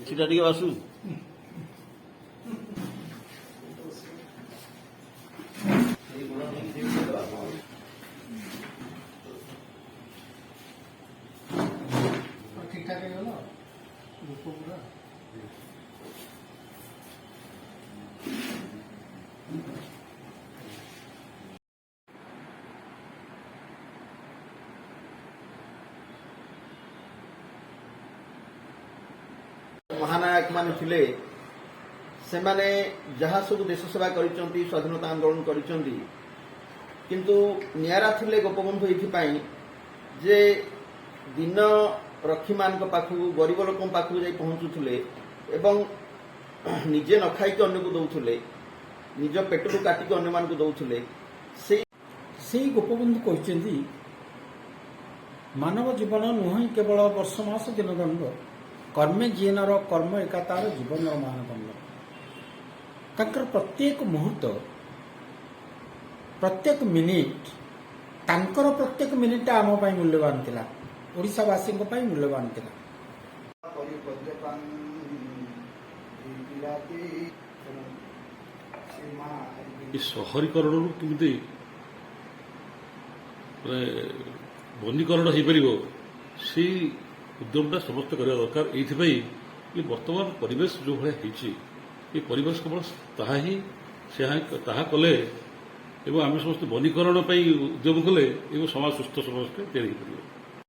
ସେଟା ଟିକେ ବାସୁ ठीक ठाक ହେଇଗଲା ଲୋକ ପୁରା महानायक मान थिले सेमाने जहाँ सब देश सेवा करिसंती स्वाधीनता आंदोलन करिसंती किंतु नियारा थिले गोपबंधु एथिपाई जे दिन रक्षी मान पाखु गरीब लोक पाखु जाई पहुंचुथुले एवं निजे न खाई अन्य को दउथुले निज पेटरू काटिक अन्य मान को दउथुले से गोपबंधु कहते मानव जीवन नुह केवल वर्ष मास दिनदंड कर्मे जीनर कर्म एका तार जीवन मानदंड तांकर प्रत्येक मुहूर्त प्रत्येक मिनिट तांकर प्रत्येक मिनिट आम पाई मूल्यवान थिला ओडिशावासी मूल्यवान थिला सहरीकरण केमती वनीकरण हो पार से उद्यमटा समस्त करने दरकार ये वर्तमान परिवेश जो भाई ये परिवेश केवल ताहा कले आम समस्त वनीकरण उद्यम कले समाज सुस्थ समाज तैयारी कर